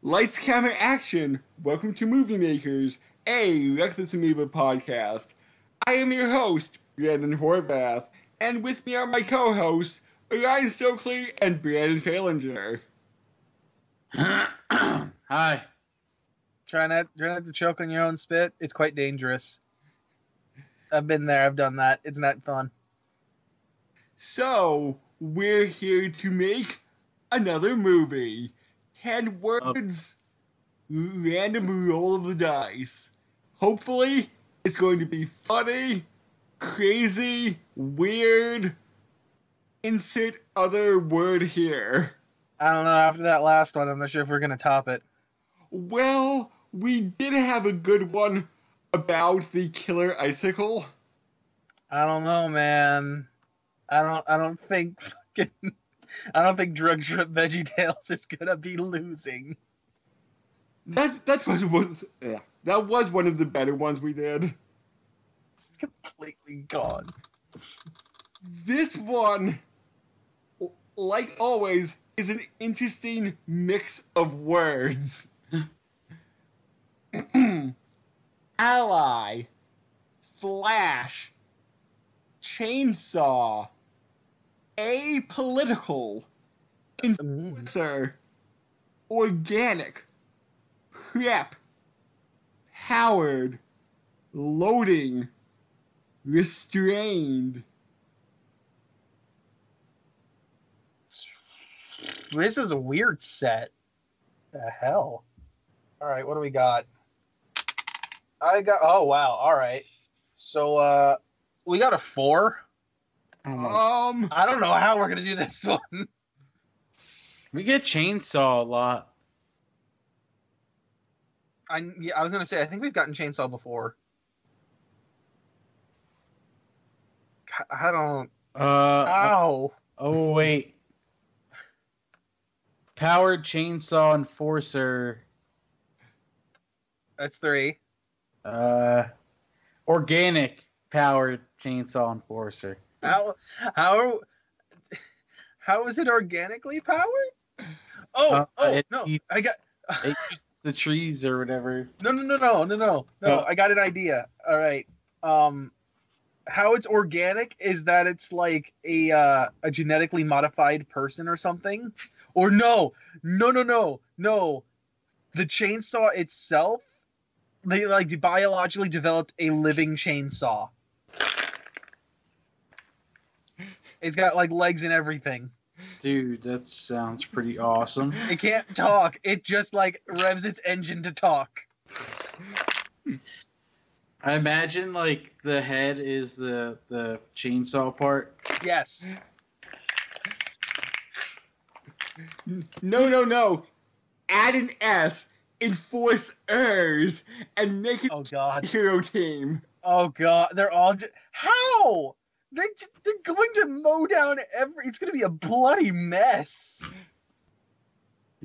Lights, camera, action! Welcome to Movie Makers, a Reckless Amoeba podcast. I am your host, Brandon Horvath, and with me are my co-hosts, Ryan Stokely and Brandon Falinger. Hi. Try not to choke on your own spit. It's quite dangerous. I've been there. I've done that. It's not fun. So, we're here to make another movie. 10 words, random roll of the dice. Hopefully, it's going to be funny, crazy, weird. Insert other word here. I don't know. After that last one, I'm not sure if we're going to top it. Well, we did have a good one about the killer icicle. I don't know, man. I don't think Drug Trip Veggie Tales is gonna be losing. That was one of the better ones we did. It's completely gone. This one, like always, is an interesting mix of words. Ally, Flash, Chainsaw, Apolitical, Enforcer, Organic, Prep, Powered, Loading, Restrained. This is a weird set. The hell? All right, what do we got? Oh wow, all right. So we got a 4. I don't know how we're gonna do this one. We get Chainsaw a lot. I was gonna say I think we've gotten Chainsaw before. I don't. Ow. Oh wait. Powered Chainsaw Enforcer. That's 3. Organic Powered Chainsaw Enforcer. How is it organically powered? No, I got it eats the trees or whatever. No. I got an idea. All right. How it's organic is that it's like a genetically modified person or something. Or no. The chainsaw itself, they like biologically developed a living chainsaw. It's got like legs and everything. Dude, that sounds pretty awesome. It can't talk. It just like revs its engine to talk. I imagine like the head is the chainsaw part. Yes. No. Add an S, enforcers, and make it a hero team. Oh god, they're all how? They're going to mow down it's going to be a bloody mess.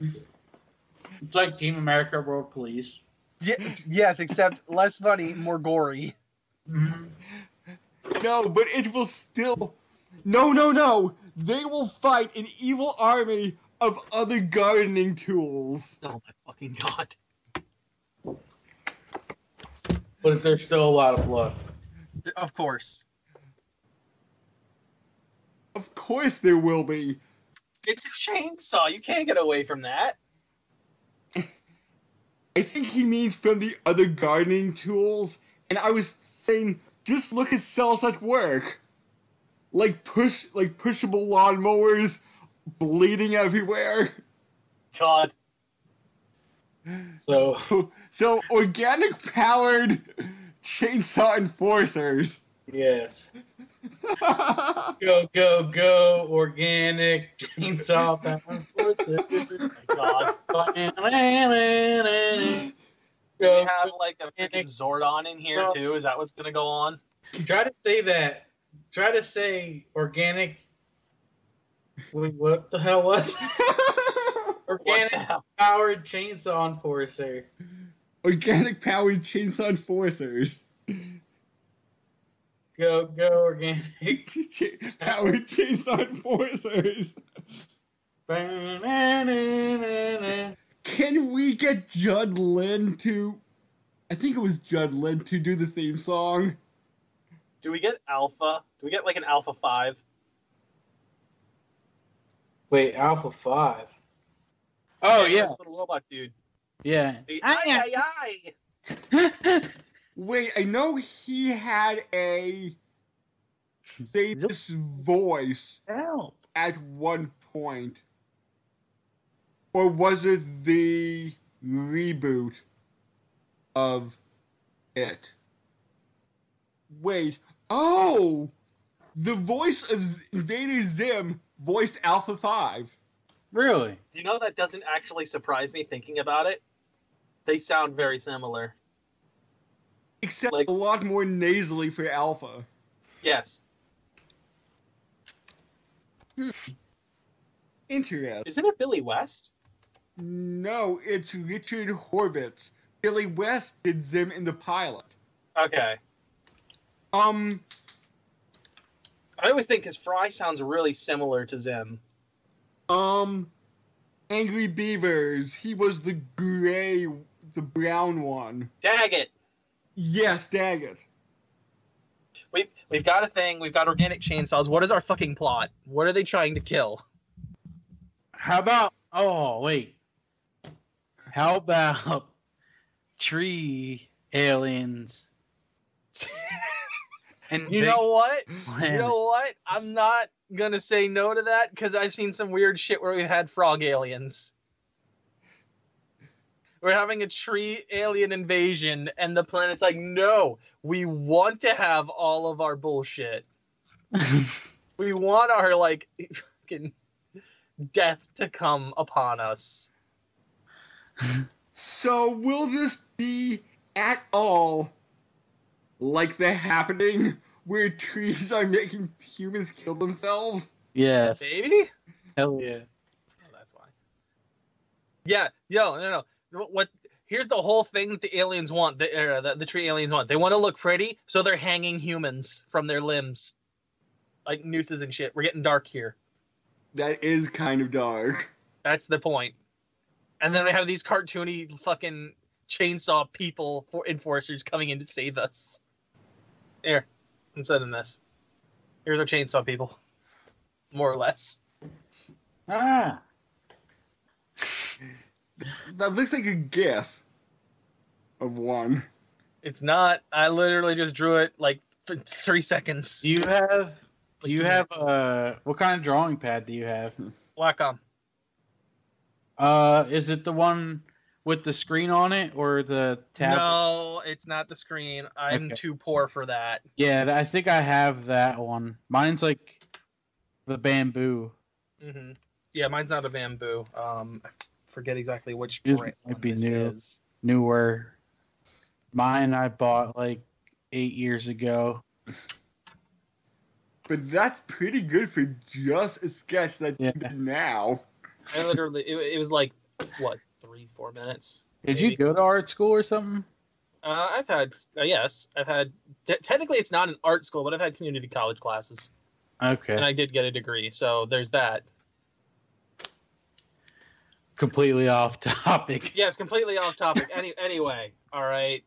It's like Team America World Police. Yes, except less funny, more gory. Mm-hmm. No, but it will still... No. They will fight an evil army of other gardening tools. Oh my fucking god. But there's still a lot of blood. Of course. Of course there will be. It's a chainsaw. You can't get away from that. I think he means from the other gardening tools, and I was saying, just look at cells at work. Like pushable lawnmowers, bleeding everywhere. God. So organic powered chainsaw enforcers. Yes. Go, organic chainsaw enforcer. Oh my god. We have like a freaking Zordon in here too. Is that what's gonna go on? Try to say that. Try to say organic. Wait, what the hell was organic powered chainsaw enforcer? Organic powered chainsaw enforcers. Go, organic powered chainsaw enforcers. Can we get Judd Lynn to... I think it was Judd Lynn to do the theme song. Do we get Alpha? Do we get like an Alpha 5? Wait, Alpha 5. Oh, Yeah, yeah. this little robot dude. Yeah. Aye, aye, aye. Wait, I know he had a famous voice Help. at one point. Or was it the reboot of it? Wait. Oh! The voice of Invader Zim voiced Alpha 5. Really? You know, that doesn't actually surprise me thinking about it. They sound very similar. Except Like- a lot more nasally for Alpha. Yes. Interesting. Isn't it Billy West? No, it's Richard Horvitz. Billy West did Zim in the pilot. Okay. I always think his Fry sounds really similar to Zim. Angry Beavers. He was the brown one. Daggett. Yes, Daggett. We've got a thing. We've got organic chainsaws. What is our fucking plot? What are they trying to kill? How about... Oh, wait. How about tree aliens? And You know what? planet. You know what? I'm not gonna say no to that because I've seen some weird shit where we had frog aliens. We're having a tree alien invasion, and the planet's like, no, we want to have all of our bullshit. We want our, like, fucking death to come upon us. So will this be at all like The Happening, where trees are making humans kill themselves? Yes. Baby? Hell yeah. Oh, that's why. Yeah, no. What? Here's the whole thing that the aliens want. The tree aliens want. They want to look pretty, so they're hanging humans from their limbs, like nooses and shit. We're getting dark here. That is kind of dark. That's the point. And then we have these cartoony fucking chainsaw people enforcers coming in to save us. Here, I'm sending this. Here's our chainsaw people, more or less. Ah. That looks like a gif of one. It's not. I literally just drew it like for 3 seconds. Do you have... Like 2 minutes. what kind of drawing pad do you have? Wacom. Is it the one with the screen on it or the tablet? No, it's not the screen. I'm Okay. too poor for that. Yeah, I think I have that one. Mine's like the bamboo. Hmm Yeah, mine's not a bamboo. I forget exactly which It brand might be this new. is. Newer. Mine I bought like 8 years ago. But that's pretty good for just a sketch that Yeah. you did now. I literally, it was like, what, 3-4 minutes? Did you maybe. go to art school or something? I've had, yes, I've had, technically it's not an art school, but I've had community college classes. Okay. And I did get a degree, so there's that. Completely off topic. Yeah, it's completely off topic. Anyway, all right.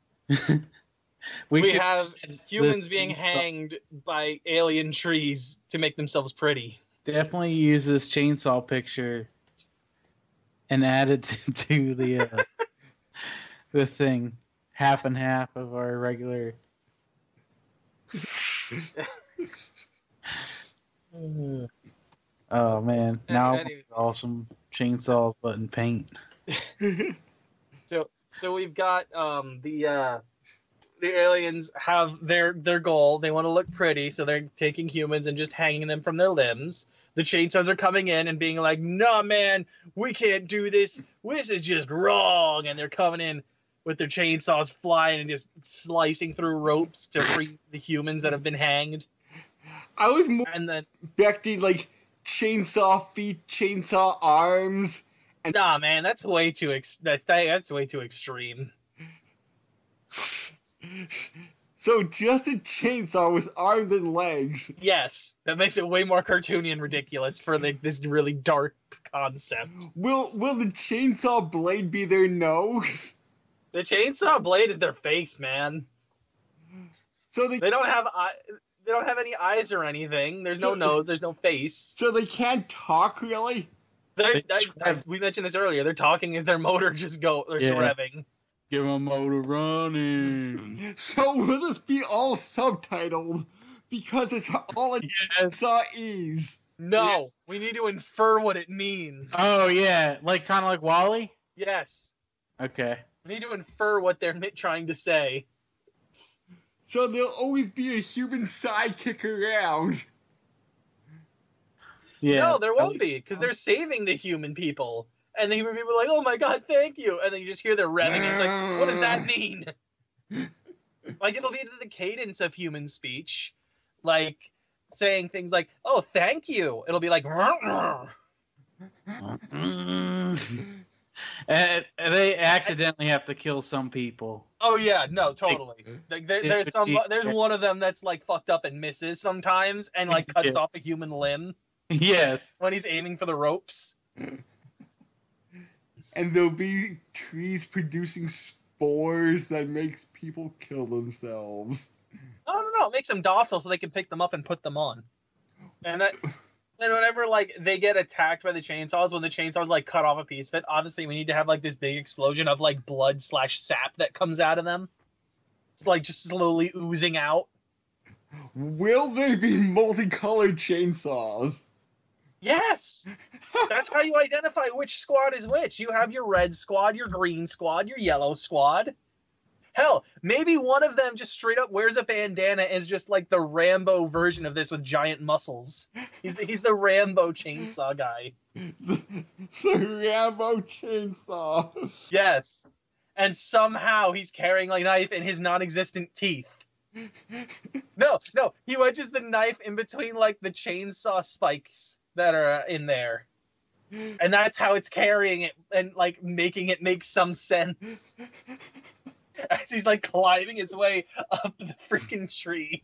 We We should- have humans the- being hanged by alien trees to make themselves pretty. definitely use this chainsaw picture and add it to the thing. Half and half of our regular. Oh man! Now Any- awesome chainsaw button paint. So we've got the aliens have their goal. They want to look pretty, so they're taking humans and just hanging them from their limbs. The chainsaws are coming in and being like, "Nah, man, we can't do this. This is just wrong." And they're coming in with their chainsaws flying and just slicing through ropes to free the humans that have been hanged. I was more And then, expecting like chainsaw feet, chainsaw arms. nah, man, that's way too that's way too extreme. So just a chainsaw with arms and legs. Yes, that makes it way more cartoony and ridiculous for this really dark concept. Will the chainsaw blade be their nose? The chainsaw blade is their face, man. So They don't have they don't have any eyes or anything. There's no nose. There's no face. So they can't talk, really? We mentioned this earlier. They're talking as their motor just they're revving. Give a motor running. So will this be all subtitled? Because it's all a chainsaw is. No, Yes. we need to infer what it means. Oh yeah, kind of like Wally. Yes, Okay. we need to infer what they're trying to say. So there'll always be a human sidekick around. Yeah. No, there won't be, because they're saving the human people. And the human people are like, oh my god, thank you. And then you just hear their revving, and it's like, what does that mean? Like, it'll be the cadence of human speech. Like, saying things like, oh, thank you. It'll be like, And they accidentally have to kill some people. oh yeah, no, totally. Like, there's one of them that's like fucked up and misses sometimes, and like cuts off a human limb Yes. when he's aiming for the ropes. And there'll be trees producing spores that makes people kill themselves. No, it makes them docile so they can pick them up and put them on. And whenever like they get attacked by the chainsaws, when the chainsaws like cut off a piece of it, obviously we need to have like this big explosion of like blood/sap that comes out of them. It's like just slowly oozing out. Will there be multicolored chainsaws? Yes! That's how you identify which squad is which. You have your red squad, your green squad, your yellow squad. Hell, maybe one of them just straight up wears a bandana and is just like the Rambo version of this with giant muscles. He's the Rambo chainsaw guy. The Rambo chainsaw. Yes. And somehow he's carrying like a knife in his non-existent teeth. No, he wedges the knife in between like the chainsaw spikes that are in there. And that's how it's carrying it and like making it make some sense. As he's like climbing his way up the freaking tree.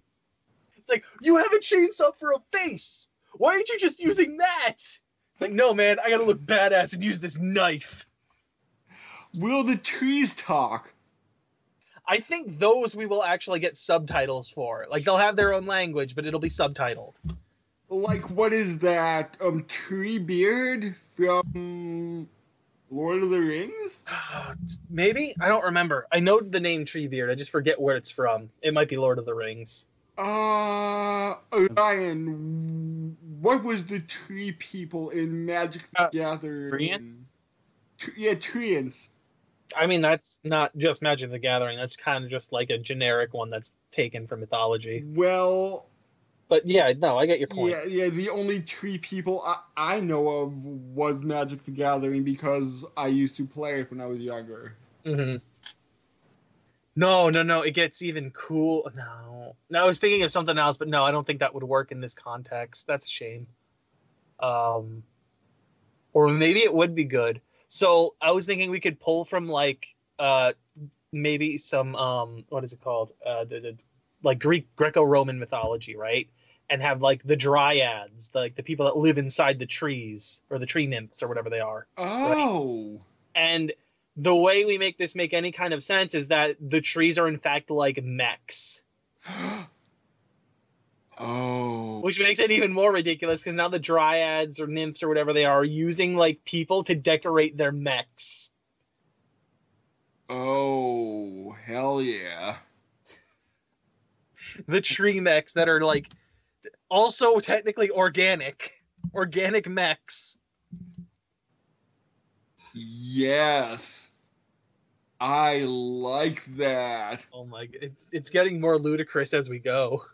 It's like, you have a chainsaw for a face! Why aren't you just using that? It's like, no man, I gotta look badass and use this knife. Will the trees talk? I think those we will actually get subtitles for. Like, they'll have their own language, but it'll be subtitled. Like, what is that? Treebeard from Lord of the Rings? Maybe? I don't remember. I know the name Treebeard. I just forget where it's from. It might be Lord of the Rings. Ryan, what was the tree people in Magic the Gathering? Treants. I mean, that's not just Magic the Gathering. That's kind of just like a generic one that's taken from mythology. Well, but yeah, no, I get your point. Yeah. The only tree people I know of was Magic the Gathering because I used to play it when I was younger. Mm-hmm. No. It gets even cool. No, I was thinking of something else, but no, I don't think that would work in this context. That's a shame. Or maybe it would be good. So I was thinking we could pull from like maybe some what is it called? Like Greco-Roman mythology, right? And have like the dryads, like the people that live inside the trees, or the tree nymphs, or whatever they are. Oh. Right? And the way we make this make any kind of sense is that the trees are in fact like mechs. Oh. Which makes it even more ridiculous because now the dryads or nymphs or whatever they are using like people to decorate their mechs. Oh, hell yeah. The tree mechs that are like also technically organic mechs. Yes. I like that. Oh my, it's getting more ludicrous as we go.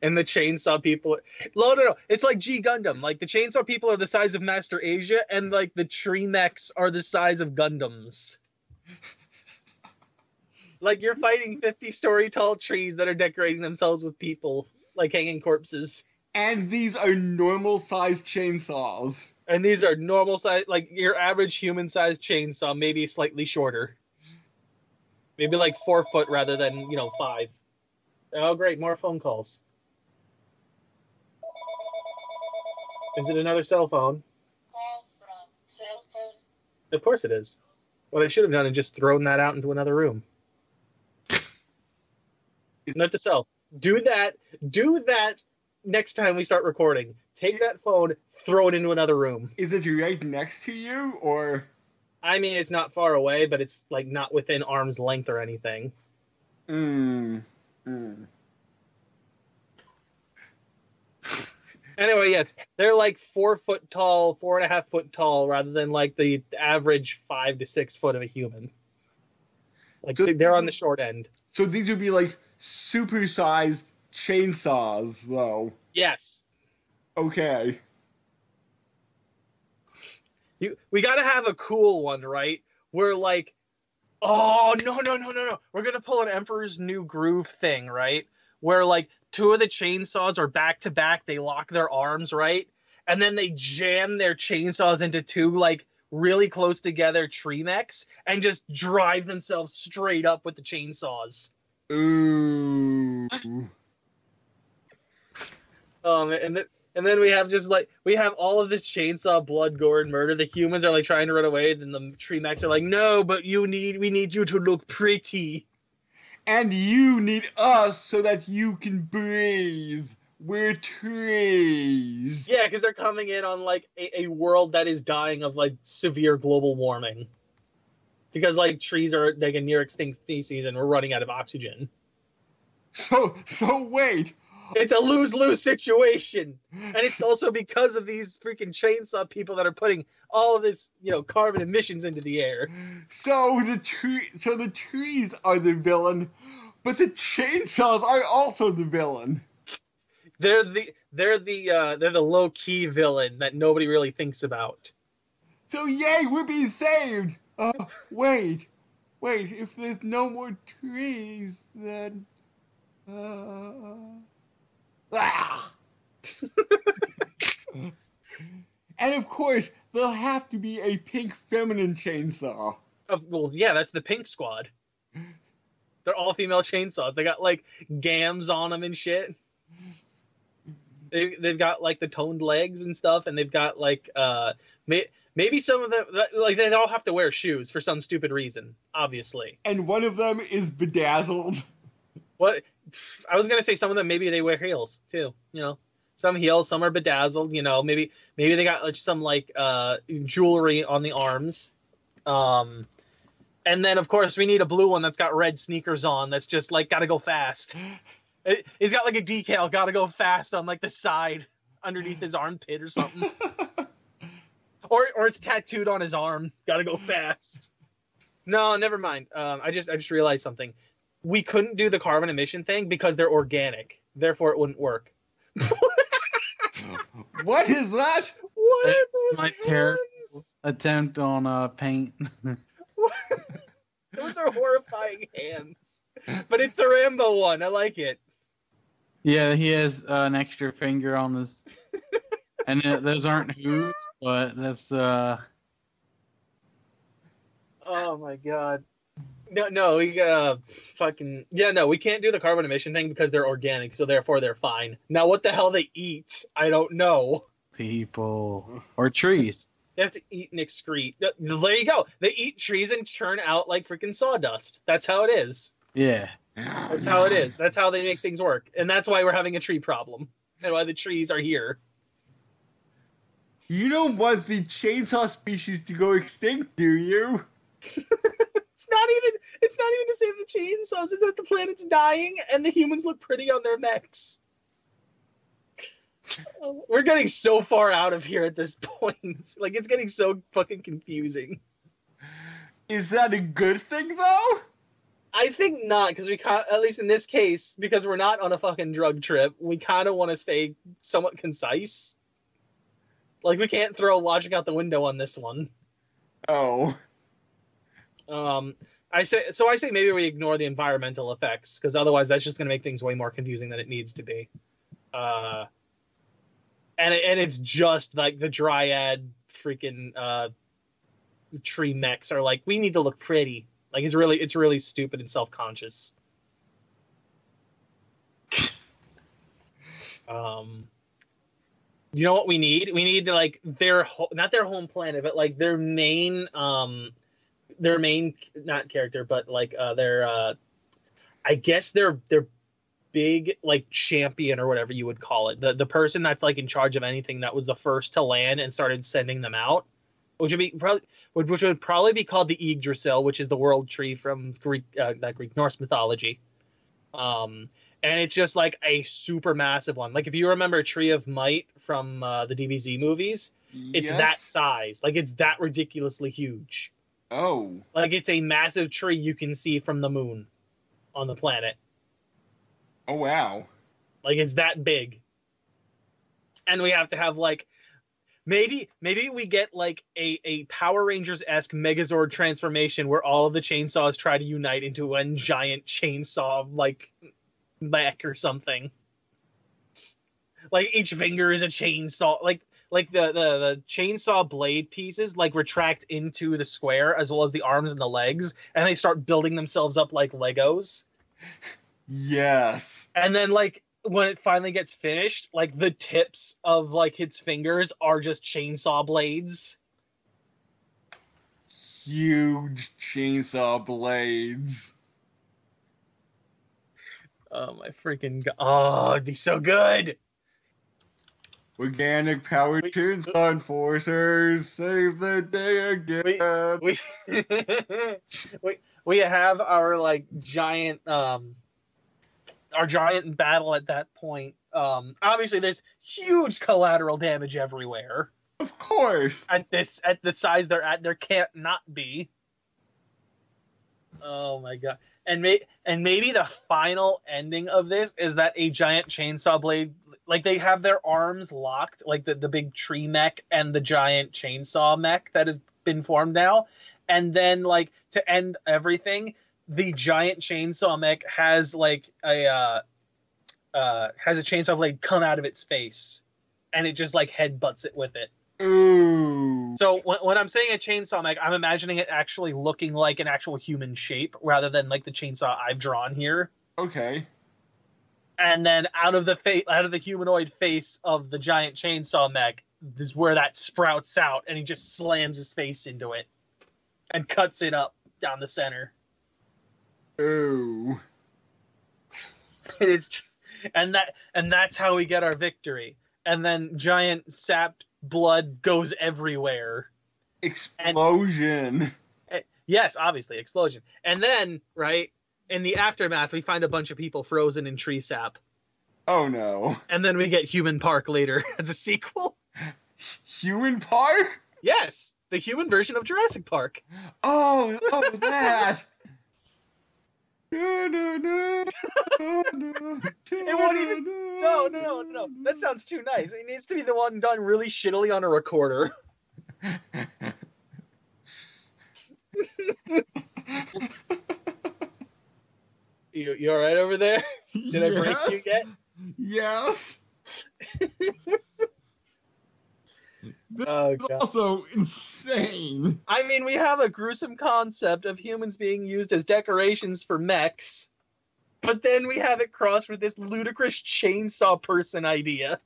And the chainsaw people, no, it's like G Gundam. Like the chainsaw people are the size of Master Asia, and like the tree mechs are the size of Gundams. Like you're fighting 50-story tall trees that are decorating themselves with people, like hanging corpses. And these are normal sized chainsaws. And these are normal size, like your average human sized chainsaw, maybe slightly shorter. Maybe like 4 foot rather than 5. Oh, great, more phone calls. Is it another cell phone? Of course it is. What I should have done is just thrown that out into another room. Note to self: do that next time we start recording. Take that phone, throw it into another room. Is it right next to you, or? I mean, it's not far away, but it's like not within arm's length or anything. Anyway, yes, they're like 4 foot tall, 4.5 foot tall, rather than like the average 5 to 6 foot of a human. Like So- they're on the short end. So these would be like supersized chainsaws, though. Yes. Okay. We got to have a cool one, right? Where like, oh no, we're gonna pull an Emperor's New Groove thing, right? Where like 2 of the chainsaws are back to back, they lock their arms, right? And then they jam their chainsaws into 2 like really close together tree mechs and just drive themselves straight up with the chainsaws. Ooh. And then we have just like we have all of this chainsaw blood, gore, and murder. The humans are like trying to run away, then the tree mechs are like, no, but we need you to look pretty. And you need us so that you can breathe. We're trees. Yeah, because they're coming in on like a world that is dying of like severe global warming. Because like trees are like a near extinct species and we're running out of oxygen. So wait. It's a lose-lose situation. And it's also because of these freaking chainsaw people that are putting all of this, carbon emissions into the air. So the trees are the villain, but the chainsaws are also the villain. They're the low-key villain that nobody really thinks about. So yay, we're being saved. Wait, if there's no more trees, then And of course, there'll have to be a pink feminine chainsaw. Well, yeah, that's the Pink Squad. They're all female chainsaws. They got like gams on them and shit. They've got like the toned legs and stuff, and they've got like maybe some of them like they all have to wear shoes for some stupid reason, obviously. And one of them is bedazzled. What I was gonna say, some of them maybe they wear heels too. Some heels, some are bedazzled. Maybe they got like some like jewelry on the arms. And then of course we need a blue one that's got red sneakers on. That's just like gotta go fast. He's got like a decal, gotta go fast on like the side underneath his armpit or something. or it's tattooed on his arm. Gotta go fast. No, never mind. I just realized something. We couldn't do the carbon emission thing because they're organic. Therefore, it wouldn't work. What is that? What are those My hands? terrible attempt on paint. Those are horrifying hands. But it's the Rambo one. I like it. Yeah, he has an extra finger on his, and those aren't hooves, but that's Oh my god. No, we we can't do the carbon emission thing because they're organic, so therefore they're fine. Now, what the hell they eat, I don't know. people or trees. They have to eat and excrete. There you go. They eat trees and churn out like freaking sawdust. That's how it is. Yeah. That's how it is. That's how they make things work. And that's why we're having a tree problem. And why the trees are here. You don't want the chainsaw species to go extinct, do you? It's not even to save the chainsaws. It's that the planet's dying and the humans look pretty on their mechs. We're getting so far out of here at this point. Like, it's getting so fucking confusing. Is that a good thing, though? I think not, because at least in this case, because we're not on a fucking drug trip, we kind of want to stay somewhat concise. Like, we can't throw logic out the window on this one. Oh. I say maybe we ignore the environmental effects, because otherwise that's just going to make things way more confusing than it needs to be. And it's just like the dryad freaking tree mechs are like, we need to look pretty. Like, it's really stupid and self-conscious. You know what we need? We need to like not their home planet, but like their main not character, but like their I guess their big like champion or whatever you would call it. The person that's like in charge of anything that was the first to land and started sending them out, which would probably be called the Yggdrasil, which is the world tree from Norse mythology. And it's just like a super massive one. Like if you remember Tree of Might from the DBZ movies, it's that size. Like it's that ridiculously huge. Oh. Like it's a massive tree you can see from the moon on the planet. Oh, wow. Like it's that big. And we have to have like maybe we get like a Power Rangers-esque Megazord transformation where all of the chainsaws try to unite into one giant chainsaw like mech or something. Like each finger is a chainsaw. Like the chainsaw blade pieces like retract into the square as well as the arms and the legs, and they start building themselves up like Legos. Yes. And then like when it finally gets finished, like the tips of like its fingers are just chainsaw blades. Huge chainsaw blades. Oh my freaking god. Oh, it'd be so good. Organic powered chainsaw enforcers save the day again. We have our like giant our giant battle at that point. Obviously there's huge collateral damage everywhere. Of course. At the size they're at, there can't not be. Oh my god. And maybe the final ending of this is that a giant chainsaw blade, like they have their arms locked, like the big tree mech and the giant chainsaw mech that has been formed now. And then like to end everything, the giant chainsaw mech has like a chainsaw blade come out of its face, and it just like headbutts it with it. Ooh. So when I'm saying a chainsaw mech, I'm imagining it actually looking like an actual human shape rather than like the chainsaw I've drawn here. Okay. And then out of the humanoid face of the giant chainsaw mech is where that sprouts out, and he just slams his face into it and cuts it up down the center. Ooh. And that's how we get our victory. And then giant sapped blood goes everywhere. Explosion. Yes, obviously, explosion. And then, right, in the aftermath, we find a bunch of people frozen in tree sap. Oh, no. And then we get Human Park later as a sequel. Human Park? Yes, the human version of Jurassic Park. Oh, that. It won't even... No. That sounds too nice. It needs to be the one done really shittily on a recorder. You all right over there? Did I break you yet? Yes. This Oh, is God. also insane. I mean, we have a gruesome concept of humans being used as decorations for mechs, but then we have it crossed with this ludicrous chainsaw person idea.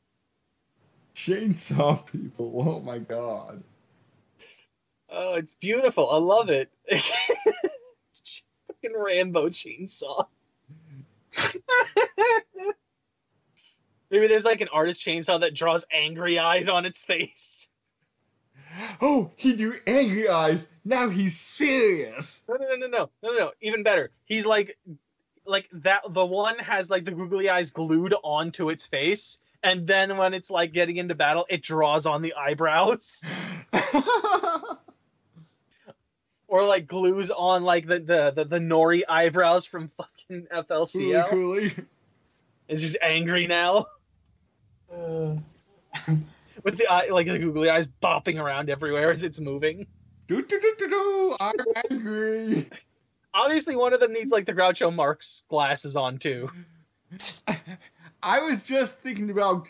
Chainsaw people. Oh my god. Oh, it's beautiful. I love it. Fucking Rambo chainsaw. Maybe there's like an artist chainsaw that draws angry eyes on its face. Oh, he drew angry eyes. Now he's serious. No. Even better. He's like that. The one has like the googly eyes glued onto its face, and then when it's like getting into battle, it draws on the eyebrows, or like glues on like the Nori eyebrows from fucking FLCL. Coolly. It's just angry now. With the eye, like the googly eyes bopping around everywhere as it's moving. I'm angry. Obviously, one of them needs like the Groucho Marx glasses on too. I was just thinking about,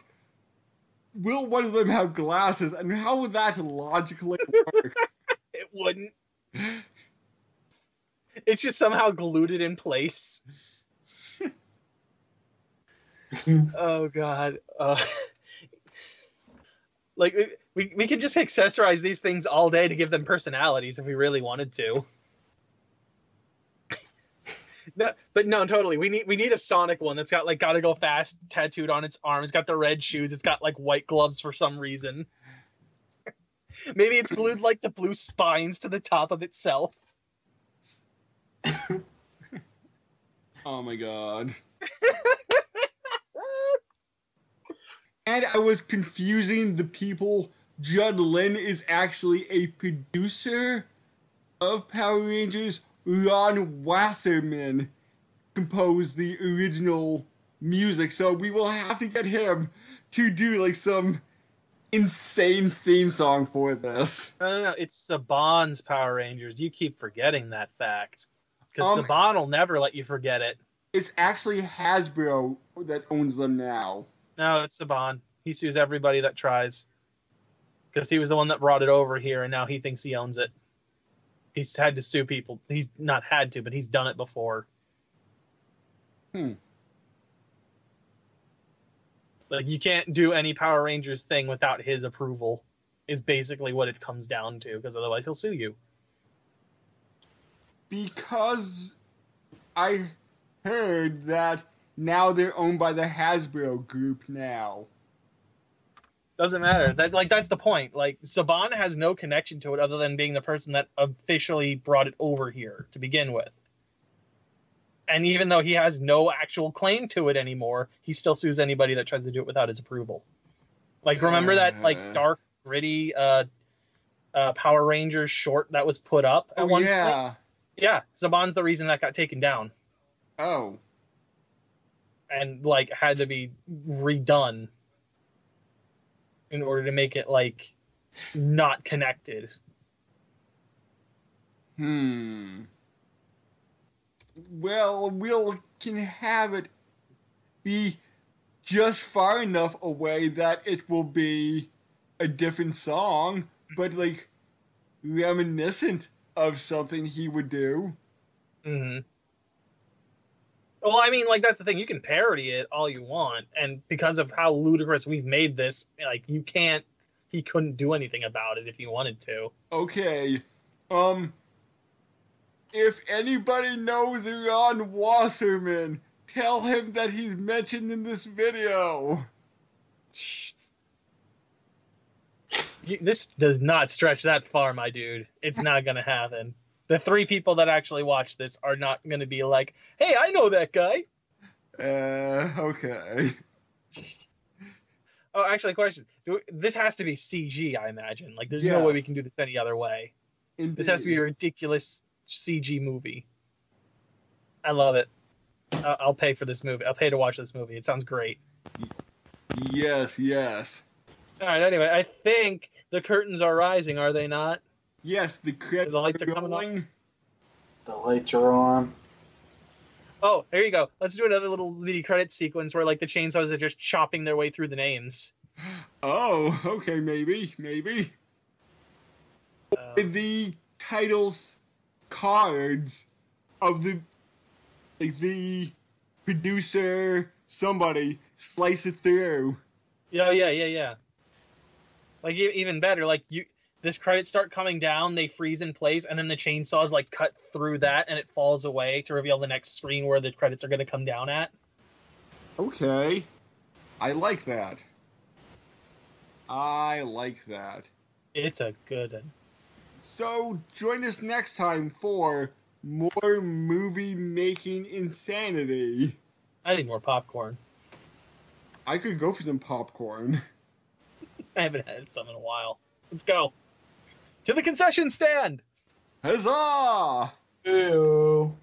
will one of them have glasses, and how would that logically work? It wouldn't. It's just somehow glued it in place. Oh god. Like we could just accessorize these things all day to give them personalities if we really wanted to. No, but no, totally. We need a Sonic one that's got like gotta go fast tattooed on its arm. It's got the red shoes. It's got like white gloves for some reason. Maybe it's glued like the blue spines to the top of itself. Oh my god. And I was confusing the people. Judd Lin is actually a producer of Power Rangers. Ron Wasserman composed the original music, so we will have to get him to do like some insane theme song for this. No. It's Saban's Power Rangers. You keep forgetting that fact. Because Saban will never let you forget it. It's actually Hasbro that owns them now. No, it's Saban. He sues everybody that tries. Because he was the one that brought it over here, and now he thinks he owns it. He's had to sue people. He's not had to, but he's done it before. Like, you can't do any Power Rangers thing without his approval, is basically what it comes down to, because otherwise he'll sue you. Because I heard that now they're owned by the Hasbro group now. Doesn't matter. That's the point. Like, Saban has no connection to it other than being the person that officially brought it over here to begin with. And even though he has no actual claim to it anymore, he still sues anybody that tries to do it without his approval. Like, remember that like dark, gritty Power Rangers short that was put up at one point? Yeah, Saban's the reason that got taken down. Oh. And like had to be redone in order to make it like not connected. Well, we can have it be just far enough away that it will be a different song, but like reminiscent of something he would do. Mm-hmm. Well, I mean, like, that's the thing. You can parody it all you want, and because of how ludicrous we've made this, like, he couldn't do anything about it if he wanted to. Okay. If anybody knows Ron Wasserman, tell him that he's mentioned in this video. This does not stretch that far, my dude. It's not gonna happen. The 3 people that actually watch this are not going to be like, hey, I know that guy. Okay. Oh, actually, question. This has to be CG, I imagine. Like, there's no way we can do this any other way. Indeed. This has to be a ridiculous CG movie. I love it. I'll pay for this movie. I'll pay to watch this movie. It sounds great. Yes. All right, anyway, I think the curtains are rising, are they not? Yes, the lights are coming on. The lights are on. Oh, there you go. Let's do another little mini credit sequence where like the chainsaws are just chopping their way through the names. Oh, okay, maybe. The titles cards of the producer, somebody slice it through. Yeah. Like even better, like this credits start coming down, they freeze in place, and then the chainsaws like cut through that, and it falls away to reveal the next screen where the credits are going to come down at. Okay, I like that. It's a good one. So join us next time for more movie making insanity. I need more popcorn. I could go for some popcorn. I haven't had some in a while. Let's go. To the concession stand! Huzzah! Ew.